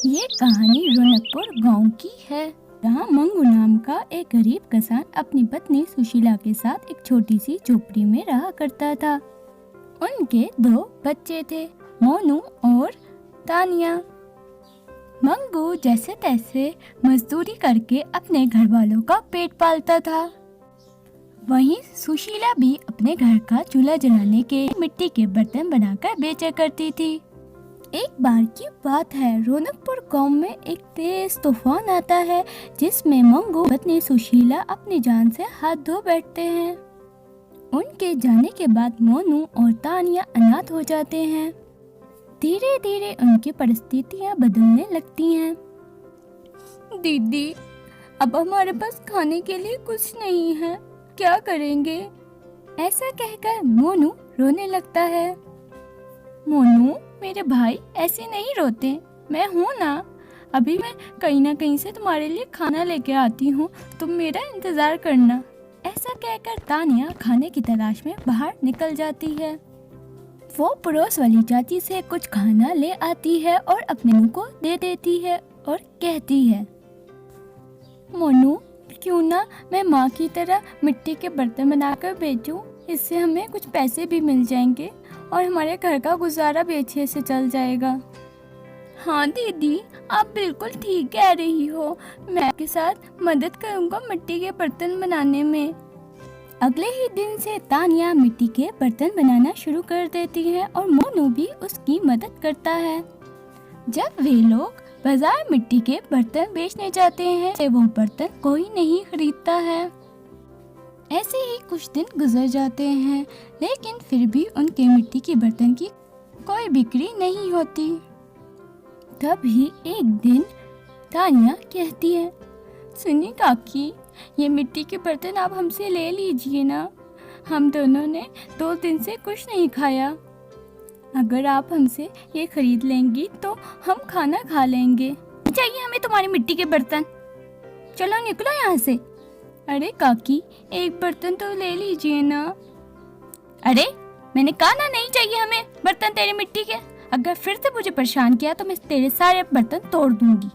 ये कहानी रौनकपुर गांव की है, जहाँ मंगू नाम का एक गरीब किसान अपनी पत्नी सुशीला के साथ एक छोटी सी झोपड़ी में रहा करता था। उनके दो बच्चे थे, मोनू और तानिया। मंगू जैसे तैसे मजदूरी करके अपने घर वालों का पेट पालता था। वहीं सुशीला भी अपने घर का चूल्हा जलाने के मिट्टी के बर्तन बनाकर बेचा करती थी। एक बार की बात है, रौनकपुर गांव में एक तेज तूफान आता है, जिसमें मंगू पत्नी सुशीला अपनी जान से हाथ धो बैठते हैं। उनके जाने के बाद मोनू और तानिया अनाथ हो जाते हैं। धीरे धीरे उनकी परिस्थितियां बदलने लगती हैं। दीदी, अब हमारे पास खाने के लिए कुछ नहीं है, क्या करेंगे? ऐसा कहकर मोनू रोने लगता है। मोनू, मेरे भाई ऐसे नहीं रोते, मैं हूँ ना। अभी मैं कहीं ना कहीं से तुम्हारे लिए खाना लेके आती हूँ, तुम मेरा इंतजार करना। ऐसा कहकर तानिया खाने की तलाश में बाहर निकल जाती है। वो पड़ोस वाली चाची से कुछ खाना ले आती है और अपने मुंह को दे देती है और कहती है, मोनू, क्यों ना मैं माँ की तरह मिट्टी के बर्तन बनाकर बेचूं, इससे हमें कुछ पैसे भी मिल जाएंगे और हमारे घर का गुजारा भी अच्छे से चल जाएगा। हाँ दीदी, आप बिल्कुल ठीक कह रही हो, मैं आपके साथ मदद करूँगा मिट्टी के बर्तन बनाने में। अगले ही दिन से तानिया मिट्टी के बर्तन बनाना शुरू कर देती है और मोनू भी उसकी मदद करता है। जब वे लोग बाजार मिट्टी के बर्तन बेचने जाते हैं, तो वो बर्तन कोई नहीं खरीदता है। ऐसे ही कुछ दिन गुजर जाते हैं, लेकिन फिर भी उनके मिट्टी के बर्तन की कोई बिक्री नहीं होती। तभी एक दिन तानिया कहती है, सुनिए काकी, ये मिट्टी के बर्तन आप हमसे ले लीजिए ना, हम दोनों ने 2 दिन से कुछ नहीं खाया। अगर आप हमसे ये खरीद लेंगी तो हम खाना खा लेंगे। चाहिए हमें तुम्हारी मिट्टी के बर्तन, चलो निकलो यहाँ से। अरे काकी, एक बर्तन तो ले लीजिए ना। अरे मैंने कहा ना, नहीं चाहिए हमें बर्तन तेरे मिट्टी के। अगर फिर से मुझे परेशान किया तो मैं तेरे सारे बर्तन तोड़ दूंगी।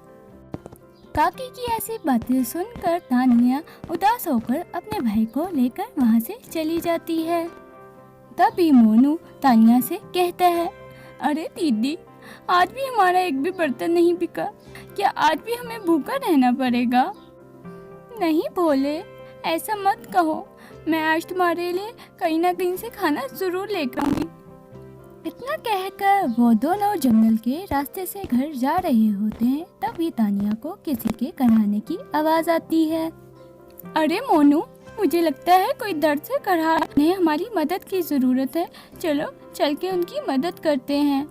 काकी की ऐसी बातें सुनकर तानिया उदास होकर अपने भाई को लेकर वहाँ से चली जाती है। तभी मोनू तानिया से कहता है, अरे दीदी, आज भी हमारा एक भी बर्तन नहीं बिका, क्या आज भी हमें भूखा रहना पड़ेगा? नहीं भोले, ऐसा मत कहो, मैं आज तुम्हारे लिए कहीं ना कहीं से खाना जरूर लेकर आऊंगी। इतना कहकर वो दोनों जंगल के रास्ते से घर जा रहे होते हैं। तभी तानिया को किसी के कराहने की आवाज आती है। अरे मोनू, मुझे लगता है कोई दर्द से कराहने हमारी मदद की जरूरत है, चलो चल के उनकी मदद करते हैं।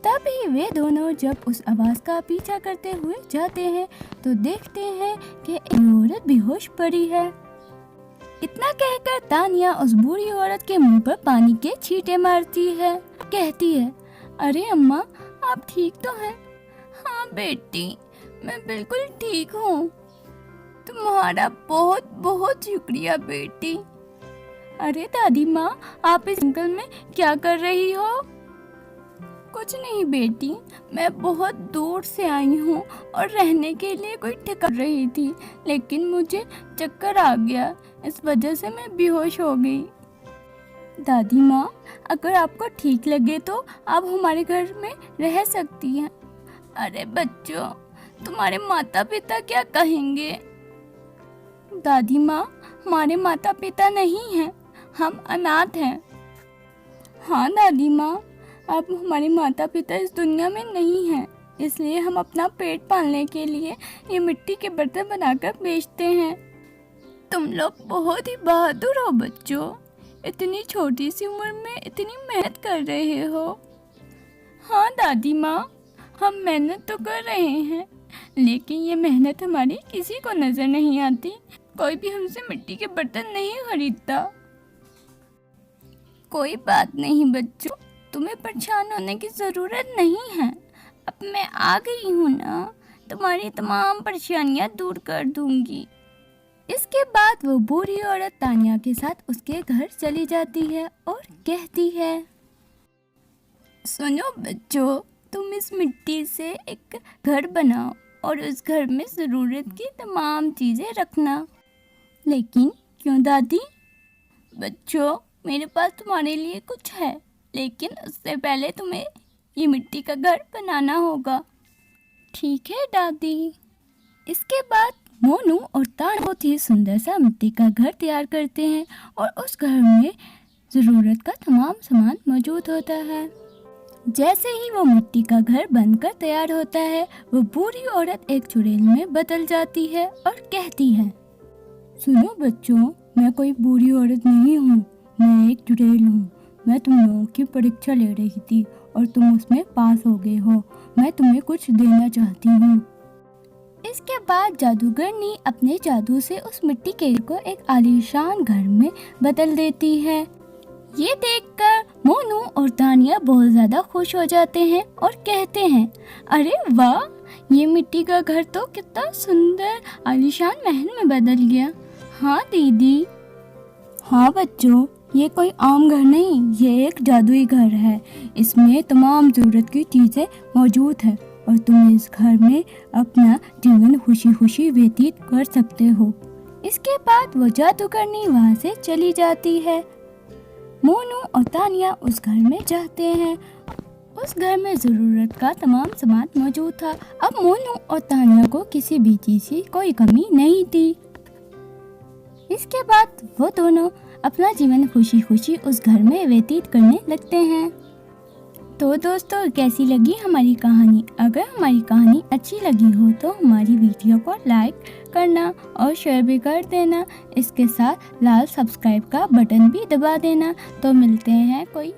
तभी वे दोनों जब उस आवाज का पीछा करते हुए जाते हैं तो देखते हैं कि एक औरत बेहोश पड़ी है। इतना कहकर तानिया उस बूढ़ी औरत के मुंह पर पानी के छींटे मारती है, कहती है, अरे अम्मा, आप ठीक तो हैं? हाँ बेटी, मैं बिल्कुल ठीक हूँ, तुम्हारा बहुत बहुत शुक्रिया बेटी। अरे दादी माँ, आप इस जंगल में क्या कर रही हो? कुछ नहीं बेटी, मैं बहुत दूर से आई हूँ और रहने के लिए कोई ठिकाना रही थी, लेकिन मुझे चक्कर आ गया, इस वजह से मैं बेहोश हो गई। दादी माँ, अगर आपको ठीक लगे तो आप हमारे घर में रह सकती हैं। अरे बच्चों, तुम्हारे माता पिता क्या कहेंगे? दादी माँ, हमारे माता पिता नहीं हैं, हम अनाथ हैं। हाँ दादी माँ, अब हमारे माता पिता इस दुनिया में नहीं हैं, इसलिए हम अपना पेट पालने के लिए ये मिट्टी के बर्तन बनाकर बेचते हैं। तुम लोग बहुत ही बहादुर हो बच्चों, इतनी छोटी सी उम्र में इतनी मेहनत कर रहे हो। हाँ दादी माँ, हम मेहनत तो कर रहे हैं, लेकिन ये मेहनत हमारी किसी को नजर नहीं आती, कोई भी हमसे मिट्टी के बर्तन नहीं खरीदता। कोई बात नहीं बच्चों, तुम्हें परेशान होने की ज़रूरत नहीं है, अब मैं आ गई हूँ ना, तुम्हारी तमाम परेशानियाँ दूर कर दूंगी। इसके बाद वो बूढ़ी औरत तानिया के साथ उसके घर चली जाती है और कहती है, सुनो बच्चों, तुम तुम इस मिट्टी से एक घर बनाओ और उस घर में ज़रूरत की तमाम चीज़ें रखना। लेकिन क्यों दादी? बच्चों, मेरे पास तुम्हारे लिए कुछ है, लेकिन उससे पहले तुम्हें ये मिट्टी का घर बनाना होगा। ठीक है दादी। इसके बाद मोनू और तान बहुत ही सुंदर सा मिट्टी का घर तैयार करते हैं और उस घर में ज़रूरत का तमाम सामान मौजूद होता है। जैसे ही वो मिट्टी का घर बनकर तैयार होता है, वो बूढ़ी औरत एक चुड़ैल में बदल जाती है और कहती है, सुनो बच्चों, मैं कोई बूढ़ी औरत नहीं हूँ, मैं एक चुड़ैल हूँ। मैं तुम लोगों की परीक्षा ले रही थी और तुम उसमें पास हो गए हो। मैं तुम्हें कुछ देना चाहती हूँ। इसके बाद जादूगरनी अपने जादू से उस मिट्टी के घर को एक आलीशान घर में बदल देती है। ये देखकर मोनू और तानिया बहुत ज़्यादा खुश हो जाते हैं और कहते हैं, अरे वाह, ये मिट्टी का घर तो कितना सुंदर आलीशान महल में बदल गया। हाँ दीदी। हाँ बच्चों, ये कोई आम घर नहीं, ये एक जादुई घर है। इसमें तमाम ज़रूरत की चीज़ें मौजूद है और तुम इस घर में अपना जीवन खुशी खुशी व्यतीत कर सकते हो। इसके बाद वो जादूगरनी वहाँ से चली जाती है। मोनू और तानिया उस घर में जाते हैं। उस घर में ज़रूरत का तमाम सामान मौजूद था। अब मोनू और तानिया को किसी भी चीज़ की कोई कमी नहीं थी। इसके बाद वो दोनों अपना जीवन खुशी खुशी उस घर में व्यतीत करने लगते हैं। तो दोस्तों, कैसी लगी हमारी कहानी? अगर हमारी कहानी अच्छी लगी हो तो हमारी वीडियो को लाइक करना और शेयर भी कर देना। इसके साथ लाल सब्सक्राइब का बटन भी दबा देना। तो मिलते हैं कोई